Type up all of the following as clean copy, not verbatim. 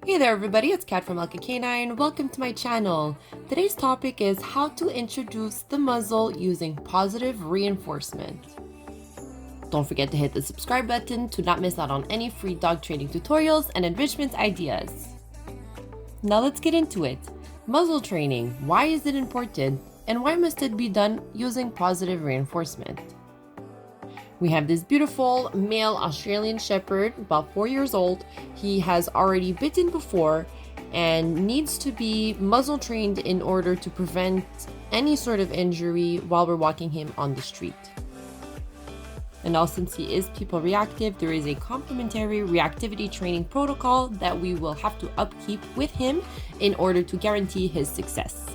Hey there everybody, it's Kat from Canine. Welcome to my channel. Today's topic is how to introduce the muzzle using positive reinforcement. Don't forget to hit the subscribe button to not miss out on any free dog training tutorials and enrichment ideas. Now let's get into it. Muzzle training, why is it important and why must it be done using positive reinforcement? We have this beautiful male Australian Shepherd, about 4 years old. He has already bitten before and needs to be muzzle trained in order to prevent any sort of injury while we're walking him on the street. And now, since he is people reactive, there is a complementary reactivity training protocol that we will have to upkeep with him in order to guarantee his success.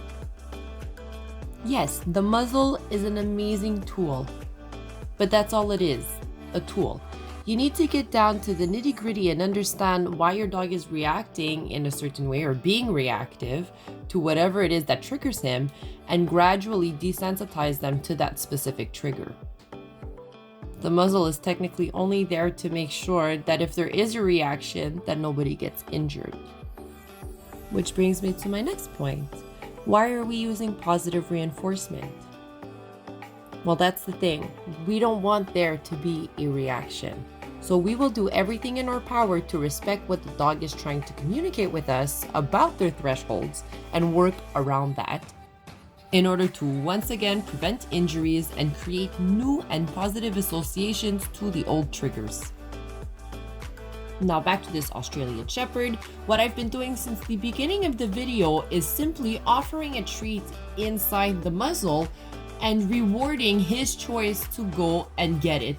Yes, the muzzle is an amazing tool. But that's all it is, a tool. You need to get down to the nitty-gritty and understand why your dog is reacting in a certain way or being reactive to whatever it is that triggers him and gradually desensitize them to that specific trigger. The muzzle is technically only there to make sure that if there is a reaction, that nobody gets injured. Which brings me to my next point. Why are we using positive reinforcement? Well, that's the thing. We don't want there to be a reaction. So we will do everything in our power to respect what the dog is trying to communicate with us about their thresholds and work around that in order to once again prevent injuries and create new and positive associations to the old triggers. Now back to this Australian Shepherd. What I've been doing since the beginning of the video is simply offering a treat inside the muzzle and rewarding his choice to go and get it.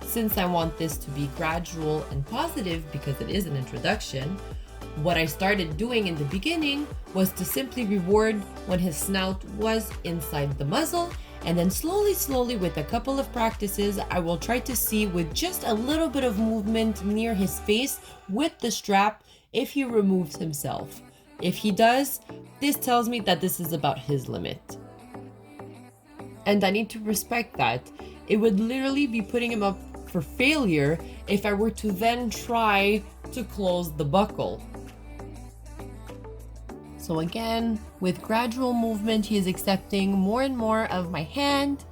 Since I want this to be gradual and positive because it is an introduction, what I started doing in the beginning was to simply reward when his snout was inside the muzzle, and then slowly with a couple of practices, I will try to see with just a little bit of movement near his face with the strap if he removes himself. If he does, this tells me that this is about his limit. And I need to respect that. It would literally be putting him up for failure if I were to then try to close the buckle. So again, with gradual movement, he is accepting more and more of my hand,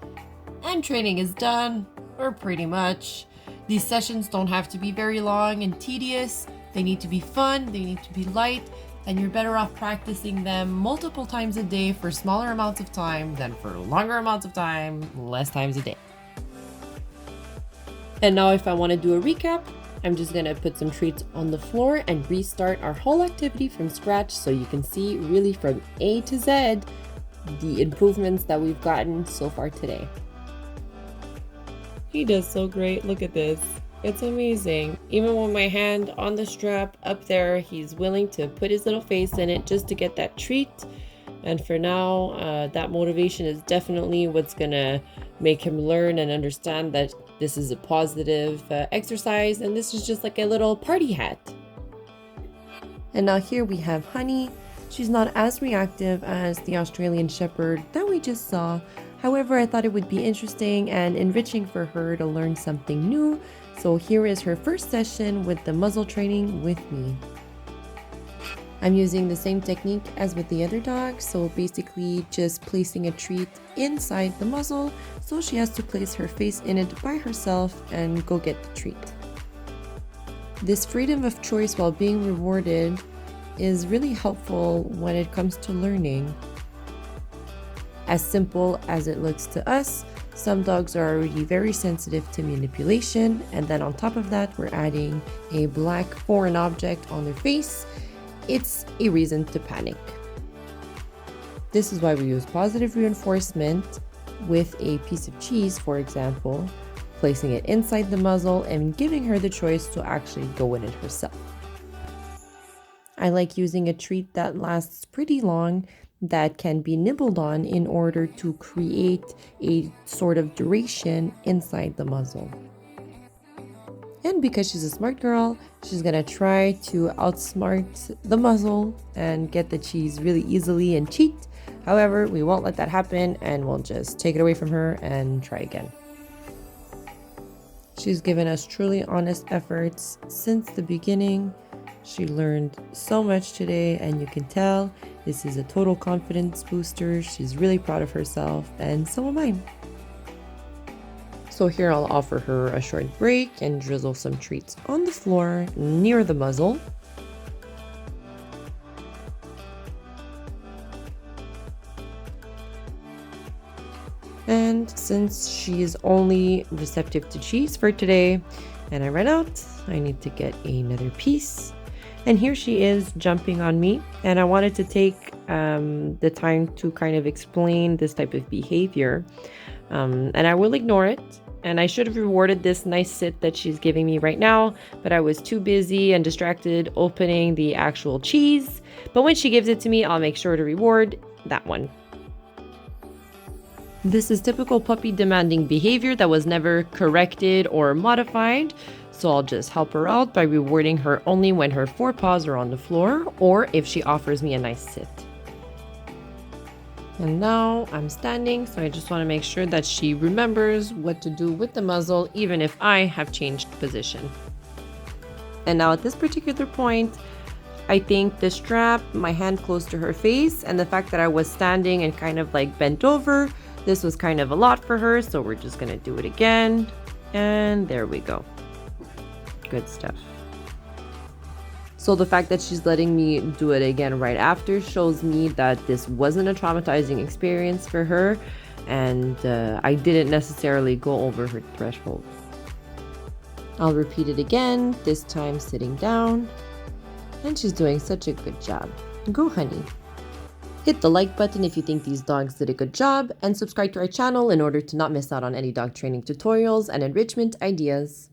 and training is done, or pretty much. These sessions don't have to be very long and tedious. They need to be fun, they need to be light, and you're better off practicing them multiple times a day for smaller amounts of time than for longer amounts of time, less times a day. And now if I want to do a recap, I'm just going to put some treats on the floor and restart our whole activity from scratch so you can see really from A to Z the improvements that we've gotten so far today. He does so great, look at this. It's amazing. Even with my hand on the strap up there, he's willing to put his little face in it just to get that treat. And for now, that motivation is definitely what's gonna make him learn and understand that this is a positive exercise and this is just like a little party hat. And now here we have Honey. She's not as reactive as the Australian Shepherd that we just saw. However, I thought it would be interesting and enriching for her to learn something new. So here is her first session with the muzzle training with me. I'm using the same technique as with the other dogs, so basically just placing a treat inside the muzzle, so she has to place her face in it by herself and go get the treat. This freedom of choice while being rewarded is really helpful when it comes to learning. As simple as it looks to us, some dogs are already very sensitive to manipulation, and then on top of that, we're adding a black foreign object on their face. It's a reason to panic. This is why we use positive reinforcement with a piece of cheese, for example, placing it inside the muzzle and giving her the choice to actually go in it herself. I like using a treat that lasts pretty long, that can be nibbled on in order to create a sort of duration inside the muzzle. And because she's a smart girl, she's gonna try to outsmart the muzzle and get the cheese really easily and cheat. However, we won't let that happen and we'll just take it away from her and try again. She's given us truly honest efforts since the beginning. She learned so much today, and you can tell this is a total confidence booster. She's really proud of herself, and so am I. So here I'll offer her a short break and drizzle some treats on the floor near the muzzle. And since she is only receptive to cheese for today and I ran out, I need to get another piece. And here she is jumping on me, and I wanted to take the time to kind of explain this type of behavior. And I will ignore it. And I should have rewarded this nice sit that she's giving me right now, but I was too busy and distracted opening the actual cheese. But when she gives it to me, I'll make sure to reward that one. This is typical puppy demanding behavior that was never corrected or modified. So I'll just help her out by rewarding her only when her forepaws are on the floor or if she offers me a nice sit. And now I'm standing, so I just want to make sure that she remembers what to do with the muzzle, even if I have changed position. And now at this particular point, I think the strap, my hand close to her face, and the fact that I was standing and kind of like bent over, this was kind of a lot for her, so we're just gonna do it again. And there we go. Good stuff. So the fact that she's letting me do it again right after shows me that this wasn't a traumatizing experience for her, and I didn't necessarily go over her threshold. I'll repeat it again, this time sitting down, and she's doing such a good job. Go, honey. Hit the like button if you think these dogs did a good job, and subscribe to our channel in order to not miss out on any dog training tutorials and enrichment ideas.